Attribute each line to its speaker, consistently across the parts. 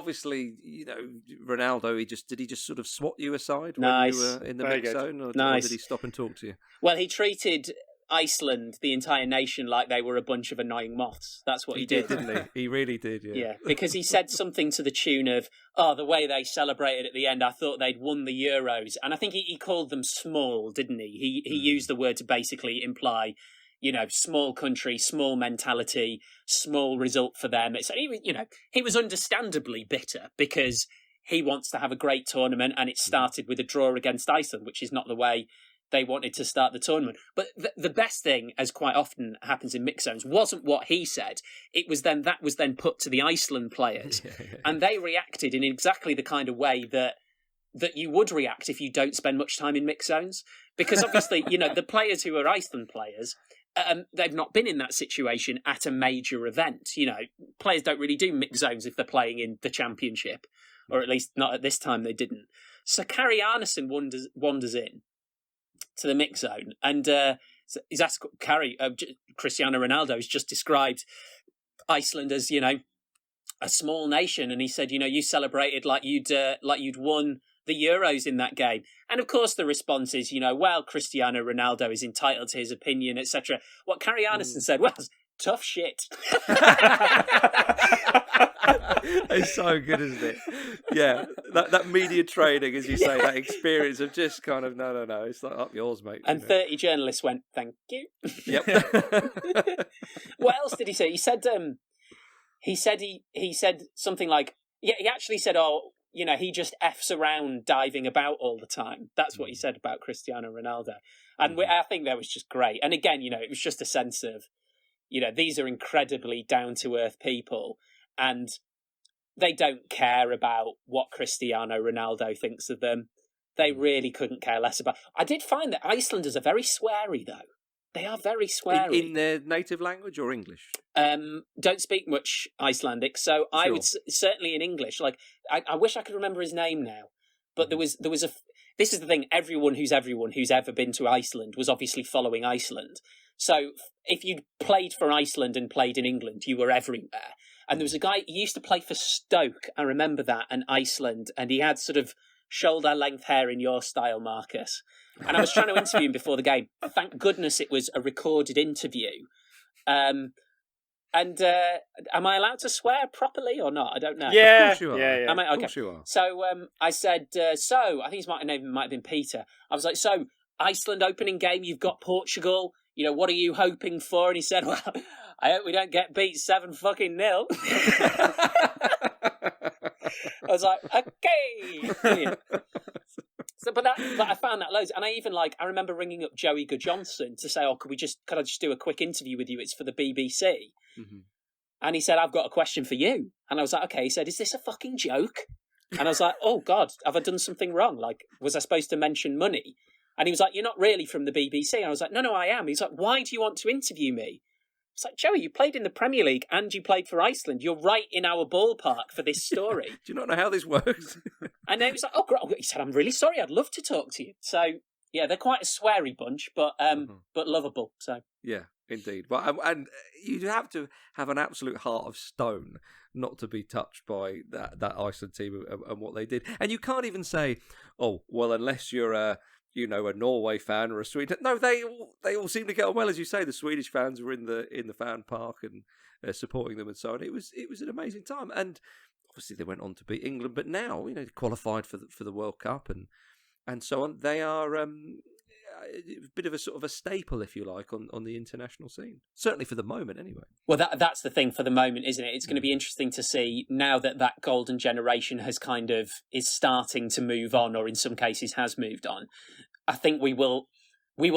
Speaker 1: obviously, Ronaldo, did he just sort of swat you aside
Speaker 2: Nice.
Speaker 1: when you were in the mix zone, or did he stop and talk to you?
Speaker 2: Well, he treated Iceland, the entire nation, like they were a bunch of annoying moths. That's what he did,
Speaker 1: didn't he? He really did, yeah.
Speaker 2: Yeah, because he said something to the tune of, the way they celebrated at the end, I thought they'd won the Euros. And I think he called them small, didn't he? He used the word to basically imply, small country, small mentality, small result for them. He was understandably bitter because he wants to have a great tournament, and it started with a draw against Iceland, which is not the way they wanted to start the tournament. But the best thing, as quite often happens in mixed zones, wasn't what he said. That was then put to the Iceland players. And they reacted in exactly the kind of way that you would react if you don't spend much time in mixed zones. Because obviously, the players who are Iceland players, they've not been in that situation at a major event. Players don't really do mixed zones if they're playing in the championship, or at least not at this time they didn't. So Kari Arnason wanders in to the mix zone, and he's asked Cristiano Ronaldo has just described Iceland as a small nation, and he said, you celebrated like you'd won the Euros in that game. And of course the response is, well, Cristiano Ronaldo is entitled to his opinion, etc. What Kari Arnason said was, tough shit.
Speaker 1: It's so good, isn't it? Yeah, that media training, as you say, that experience of just kind of, no, it's like up yours, mate.
Speaker 2: And 30 journalists went, thank you.
Speaker 1: Yep.
Speaker 2: What else did he say? He said something like, he actually said, he just F's around diving about all the time. That's what he said about Cristiano Ronaldo. And I think that was just great. And again, it was just a sense of, these are incredibly down-to-earth people, and they don't care about what Cristiano Ronaldo thinks of them. They really couldn't care less about. I did find that Icelanders are very sweary, though. They are very sweary.
Speaker 1: In their native language or English?
Speaker 2: Don't speak much Icelandic, so sure. I would certainly in English. Like I wish I could remember his name now, but there was a. This is the thing. Everyone who's ever been to Iceland was obviously following Iceland. So if you'd played for Iceland and played in England, you were everywhere. And there was a guy, he used to play for Stoke, I remember that, and Iceland, and he had sort of shoulder-length hair in your style, Marcus. And I was trying to interview him before the game. Thank goodness it was a recorded interview. Am I allowed to swear properly or not? I don't know.
Speaker 3: Yeah,
Speaker 1: of course you are.
Speaker 3: Yeah.
Speaker 2: Okay.
Speaker 1: Of course you are.
Speaker 2: So I said, I think his name might have been Peter. I was like, so, Iceland opening game, you've got Portugal. What are you hoping for? And he said, well, I hope we don't get beat 7-0. I was like, okay. Brilliant. So, but I found that loads, and I remember ringing up Joey Goodjohnson to say, could I just do a quick interview with you? It's for the BBC.
Speaker 1: Mm-hmm.
Speaker 2: And he said, I've got a question for you. And I was like, okay. He said, is this a fucking joke? And I was like, oh God, have I done something wrong? Like, was I supposed to mention money? And he was like, you're not really from the BBC. And I was like, no, I am. He's like, why do you want to interview me? It's like, Joey, you played in the Premier League and you played for Iceland. You're right in our ballpark for this story.
Speaker 1: Do you not know how this works?
Speaker 2: And then he was like, oh, great. He said, I'm really sorry. I'd love to talk to you. So, yeah, they're quite a sweary bunch, but lovable. So
Speaker 1: yeah, indeed. But and you have to have an absolute heart of stone not to be touched by that Iceland team and what they did. And you can't even say, oh, well, unless you're a Norway fan or a Swede. No, they all seem to get on well, as you say. The Swedish fans were in the fan park and supporting them and so on. It was an amazing time, and obviously they went on to beat England. But now, qualified for the World Cup and so on. They are a bit of a sort of a staple, if you like, on the international scene. Certainly for the moment, anyway.
Speaker 2: Well, that's the thing for the moment, isn't it? It's going to be interesting to see now that golden generation is starting to move on, or in some cases has moved on. I think we will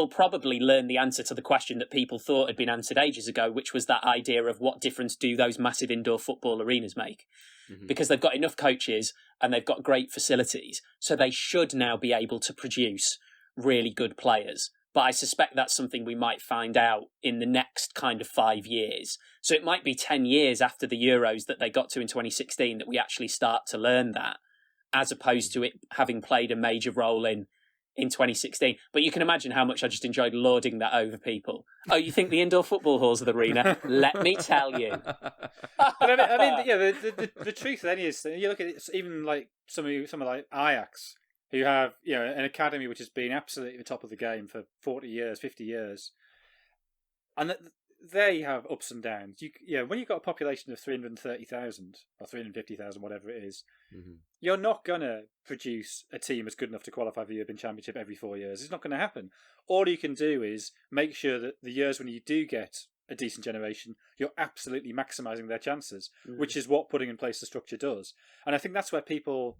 Speaker 2: probably learn the answer to the question that people thought had been answered ages ago, which was that idea of what difference do those massive indoor football arenas make? Mm-hmm. Because they've got enough coaches and they've got great facilities, so they should now be able to produce really good players. But I suspect that's something we might find out in the next kind of 5 years. So it might be 10 years after the Euros that they got to in 2016 that we actually start to learn that, as opposed to it having played a major role in in 2016. But you can imagine how much I just enjoyed lording that over people. Oh, you think the indoor football halls are the arena? Let me tell you.
Speaker 3: But I mean, yeah. The truth then is, you look at it, even like someone like Ajax, who have an academy which has been absolutely the top of the game for 40 years, 50 years, and they have ups and downs. When you've got a population of 330,000 or 350,000, whatever it is, you're not going to produce a team that's good enough to qualify for the European Championship every 4 years. It's not going to happen. All you can do is make sure that the years when you do get a decent generation, you're absolutely maximising their chances, which is what putting in place the structure does. And I think that's where people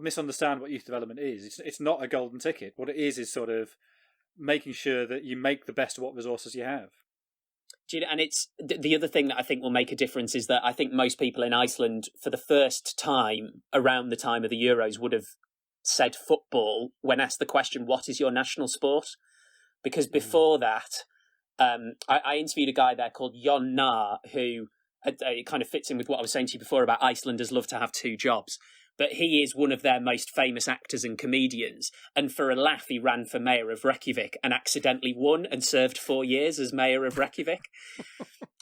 Speaker 3: misunderstand what youth development is. It's not a golden ticket. What it is sort of making sure that you make the best of what resources you have.
Speaker 2: And it's the other thing that I think will make a difference is that I think most people in Iceland, for the first time around the time of the Euros, would have said football when asked the question, "What is your national sport?" Because before that, I interviewed a guy there called Jon Nah, who it kind of fits in with what I was saying to you before about Icelanders love to have two jobs. But he is one of their most famous actors and comedians. And for a laugh, he ran for mayor of Reykjavik and accidentally won and served 4 years as mayor of Reykjavik.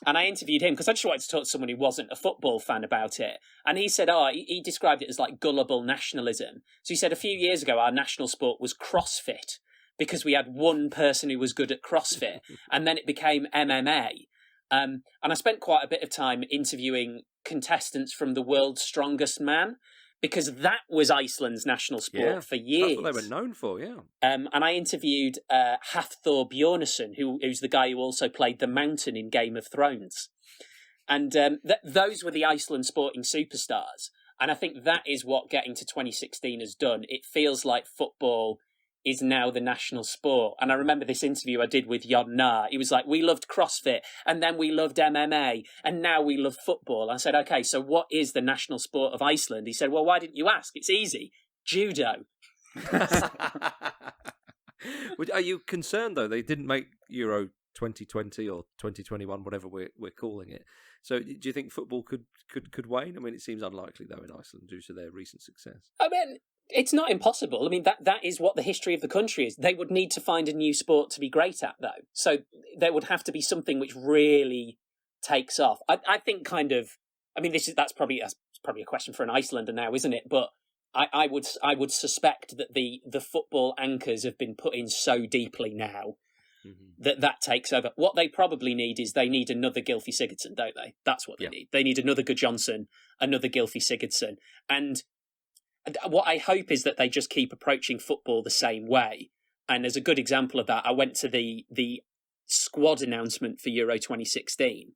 Speaker 2: And I interviewed him because I just wanted to talk to someone who wasn't a football fan about it. And he said, he described it as like gullible nationalism. So he said a few years ago, our national sport was CrossFit because we had one person who was good at CrossFit. And then it became MMA. And I spent quite a bit of time interviewing contestants from The World's Strongest Man, because that was Iceland's national sport for years.
Speaker 1: That's what they were known for, yeah.
Speaker 2: And I interviewed Hafthor Bjornsson, who's the guy who also played the Mountain in Game of Thrones. And those were the Iceland sporting superstars. And I think that is what getting to 2016 has done. It feels like football is now the national sport. And I remember this interview I did with Jon Nah. He was like, we loved CrossFit, and then we loved MMA, and now we love football. I said, okay, so what is the national sport of Iceland? He said, well, why didn't you ask? It's easy. Judo.
Speaker 1: Are you concerned, though? They didn't make Euro 2020 or 2021, whatever we're calling it. So do you think football could wane? I mean, it seems unlikely, though, in Iceland due to their recent success.
Speaker 2: I mean, it's not impossible. I mean, that is what the history of the country is. They would need to find a new sport to be great at, though. So there would have to be something which really takes off. I think that's probably a question for an Icelander now, isn't it? But I would suspect that the football anchors have been put in so deeply now that takes over. What they probably need is they need another Gylfi Sigurdsson, don't they? That's what they need. They need another Gudjonsson, another Gylfi Sigurdsson. And what I hope is that they just keep approaching football the same way. And as a good example of that, I went to the squad announcement for Euro 2016,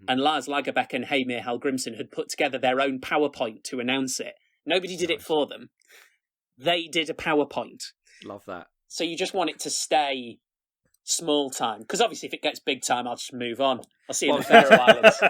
Speaker 2: and Lars Lagerbäck and Heimir Hallgrímsson had put together their own PowerPoint to announce it. Nobody did it for them. They did a PowerPoint.
Speaker 1: Love that.
Speaker 2: So you just want it to stay small time, because obviously if it gets big time, I'll just move on. I'll see you in the Faroe Islands.